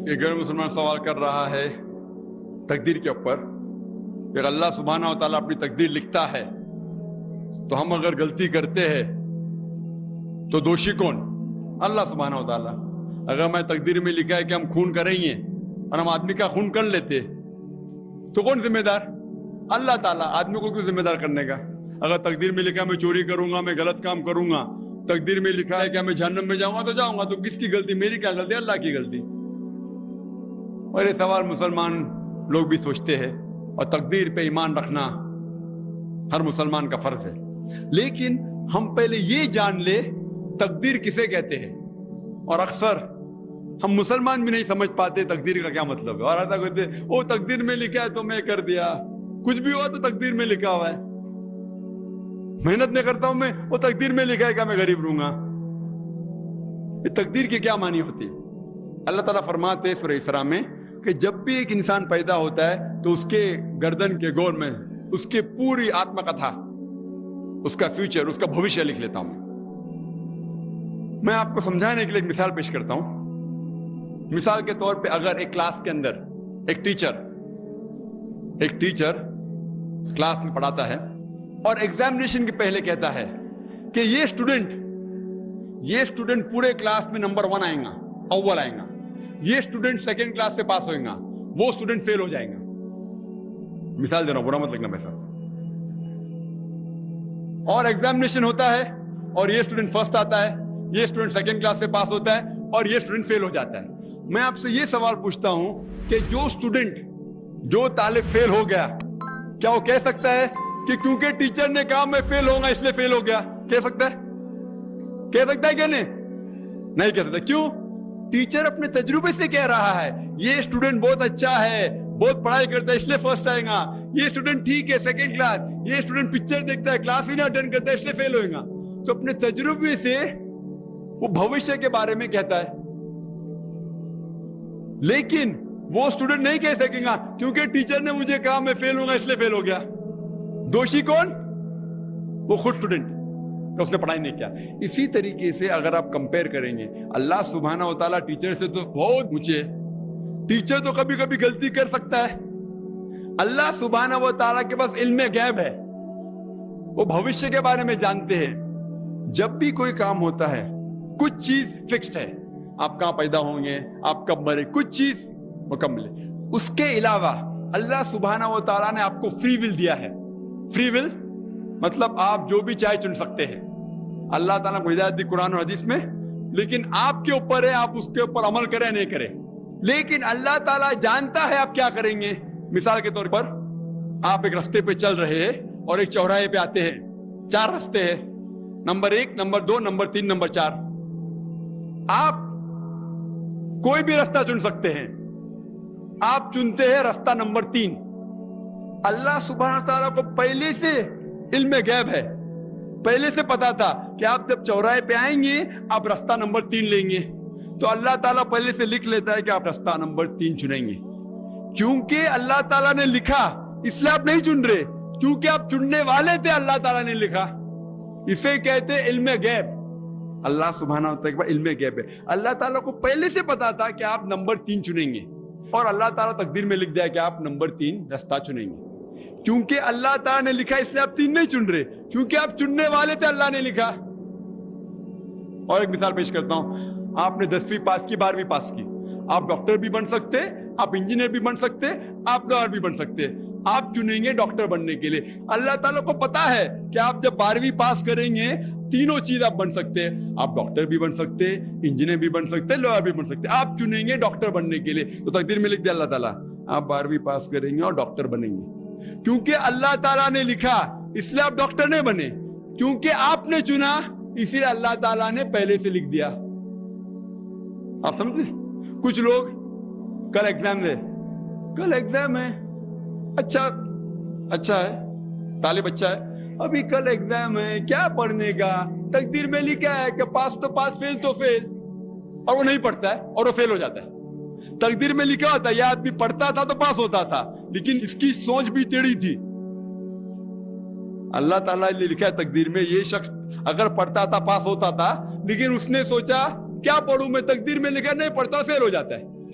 کہ غیر مسلمان سوال کر رہا ہے تقدیر کے اوپر کہ اللہ سبحانہ و تعالیٰ اپنی تقدیر لکھتا ہے تو ہم اگر غلطی کرتے ہیں تو دوشی کون؟ اللہ سبحانہ و تعالیٰ. اگر میں تقدیر میں لکھا ہے کہ ہم خون کریں گے اور ہم آدمی کا خون کر لیتے تو کون ذمہ دار؟ اللہ تعالیٰ. آدمی کو کیوں ذمہ دار کرنے کا؟ اگر تقدیر میں لکھا ہے میں چوری کروں گا، میں غلط کام کروں گا، تقدیر میں لکھا ہے کہ میں جہنم میں جاؤں گا تو جاؤں گا، تو کس کی غلطی؟ میری کیا غلطی؟ اللہ کی غلطی. اور یہ سوال مسلمان لوگ بھی سوچتے ہیں، اور تقدیر پہ ایمان رکھنا ہر مسلمان کا فرض ہے. لیکن ہم پہلے یہ جان لے تقدیر کسے کہتے ہیں. اور اکثر ہم مسلمان بھی نہیں سمجھ پاتے تقدیر کا کیا مطلب ہے، اور ایسا کہتے ہیں وہ تقدیر میں لکھا ہے تو میں کر دیا، کچھ بھی ہوا تو تقدیر میں لکھا ہوا ہے، محنت نہیں کرتا ہوں میں، وہ تقدیر میں لکھا ہے کہ میں غریب رہوں گا. یہ تقدیر کی کیا معنی ہوتی ہے؟ اللہ تعالیٰ فرماتے ہیں سورہ اسراء میں کہ جب بھی ایک انسان پیدا ہوتا ہے تو اس کے گردن کے گول میں اس کے پوری آتما کتھا، اس کا فیوچر، اس کا بھوشیہ لکھ لیتا ہوں. میں آپ کو سمجھانے کے لیے ایک مثال پیش کرتا ہوں. مثال کے طور پہ اگر ایک کلاس کے اندر ایک ٹیچر کلاس میں پڑھاتا ہے اور ایگزامینیشن کے پہلے کہتا ہے کہ یہ اسٹوڈنٹ پورے کلاس میں نمبر 1 آئیں گا، اول آئیں گا، یہ اسٹوڈنٹ سیکنڈ کلاس سے پاس ہوئیں گا، وہ اسٹوڈنٹ فیل ہو جائیں گا. مثال دے رہا ہوں، برا مت لگنا پیسہ. اور ایگزامینیشن ہوتا ہے اور یہ اسٹوڈنٹ فرسٹ آتا ہے، یہ اسٹوڈنٹ سیکنڈ کلاس سے پاس ہوتا ہے اور یہ اسٹوڈنٹ فیل ہو جاتا ہے. میں آپ سے یہ سوال پوچھتا ہوں کہ جو طالب فیل ہو گیا، کیا وہ کہہ سکتا ہے کہ کیونکہ ٹیچر نے کہا میں فیل ہوں گا اس لیے فیل ہو گیا؟ کہہ سکتا ہے کہ نہیں کہہ سکتا. کیوں؟ ٹیچر اپنے تجربے سے کہہ رہا ہے یہ اسٹوڈنٹ بہت اچھا ہے، بہت پڑھائی کرتا ہے اس لیے فرسٹ آئے گا، یہ اسٹوڈنٹ ٹھیک ہے سیکنڈ کلاس، یہ اسٹوڈنٹ پکچر دیکھتا ہے کلاس ہی نہ اٹینڈ کرتا ہے اس لیے فیل ہوئے گا. تو اپنے تجربے سے وہ بھوشیہ کے بارے میں کہتا ہے. لیکن وہ اسٹوڈنٹ نہیں کہہ سکے گا کیونکہ ٹیچر نے مجھے کہا میں فیل ہوں گا اس لیے فیل ہو گیا. دوشی کون؟ وہ خود اسٹوڈنٹ، اس نے پڑھائی نہیں کیا. اسی طریقے سے اگر آپ کمپیئر کریں گے، اللہ سبحانہ و تعالیٰ ٹیچر سے تو بہت اونچے. ٹیچر تو کبھی کبھی غلطی کر سکتا ہے. اللہ سبحانہ و تعالیٰ کے پاس علم غیب ہے، وہ بھوشیہ کے بارے میں جانتے ہیں. جب بھی کوئی کام ہوتا ہے کچھ چیز فکسڈ ہے، آپ کہاں پیدا ہوں گے، آپ کب مرے، کچھ چیز مکمل ہے. اس کے علاوہ اللہ سبحانہ و تعالیٰ نے آپ کو فری ول دیا ہے. فری ول مطلب آپ جو بھی چاہے چن سکتے ہیں. اللہ تعالیٰ کو ہدایت دی قرآن اور حدیث میں، لیکن آپ کے اوپر ہے آپ اس کے اوپر عمل کریں نہیں کریں. لیکن اللہ تعالیٰ جانتا ہے آپ کیا کریں گے. مثال کے طور پر آپ ایک رستے پہ چل رہے ہیں اور ایک چوراہے پہ آتے ہیں، 4 رستے ہیں، نمبر 1، نمبر 2، نمبر 3، نمبر 4. آپ کوئی بھی رستہ چن سکتے ہیں. آپ چنتے ہیں رستہ نمبر 3. اللہ سبحانہ تعالیٰ کو پہلے سے علم غیب ہے، پہلے سے پتا تھا کہ آپ جب چوراہے پہ آئیں گے آپ رستہ نمبر 3 لیں گے. تو اللہ تعالیٰ پہلے سے لکھ لیتا ہے کہ آپ رستہ نمبر 3 چنیں گے. کیونکہ اللہ تعالیٰ نے لکھا اس لیے آپ نہیں چن رہے، کیونکہ آپ چننے والے تھے، اللہ تعالیٰ نے لکھا. اسے کہتے علم غیب. اللہ سبحانہ و تعالیٰ علم غیب ہے. اللہ تعالیٰ کو پہلے سے پتا تھا کہ آپ نمبر 3 چنیں گے، اور اللہ تعالیٰ تقدیر میں لکھ دیا کہ آپ نمبر 3 رستہ چنیں گے. کیونکہ اللہ تعالیٰ نے لکھا اس لیے آپ 3 نہیں چن رہے، کیونکہ آپ چننے والے تھے، اللہ نے لکھا. اور ایک مثال پیش کرتا ہوں. آپ نے 10ویں پاس کی، 12ویں پاس کی، آپ ڈاکٹر بھی بن سکتے، آپ انجینئر بھی بن سکتے، آپ لائر بھی بن سکتے. آپ چنیں گے ڈاکٹر بننے کے لیے. اللہ تعالیٰ کو پتا ہے کہ آپ جب 12ویں پاس کریں گے تینوں چیز آپ بن سکتے ہیں. آپ ڈاکٹر بھی بن سکتے، انجینئر بھی بن سکتے، لائر بھی بن سکتے. آپ چنیں گے ڈاکٹر بننے کے لیے. تو تقدیر میں لکھ دیا اللہ تعالیٰ آپ 12ویں پاس کریں گے اور ڈاکٹر بنیں گے. کیونکہ اللہ تعالیٰ نے لکھا اس لیے آپ ڈاکٹر نہیں بنے، کیونکہ آپ نے چنا اسی لیے اللہ تعالیٰ نے پہلے سے لکھ دیا. آپ سمجھتے؟ کچھ لوگ کل ایگزام ہے، اچھا ہے، طالب اچھا ہے، ابھی کل ایگزام ہے، کیا پڑھنے کا؟ تقدیر میں لکھا ہے کہ پاس تو پاس، فیل تو فیل، اور وہ نہیں پڑھتا ہے اور وہ فیل ہو جاتا ہے. تقدیر میں لکھا ہوتا ہے یہ آدمی پڑھتا تھا تو پاس ہوتا تھا، لیکن اس کی سوچ بھی ٹیڑھی تھی. اللہ تعالیٰ نے لکھا ہے تقدیر میں یہ شخص اگر پڑھتا تھا پاس ہوتا تھا، لیکن اس نے سوچا کیا پڑھوں میں، تقدیر میں لکھا نہیں پڑھتا فیل ہو جاتا ہے.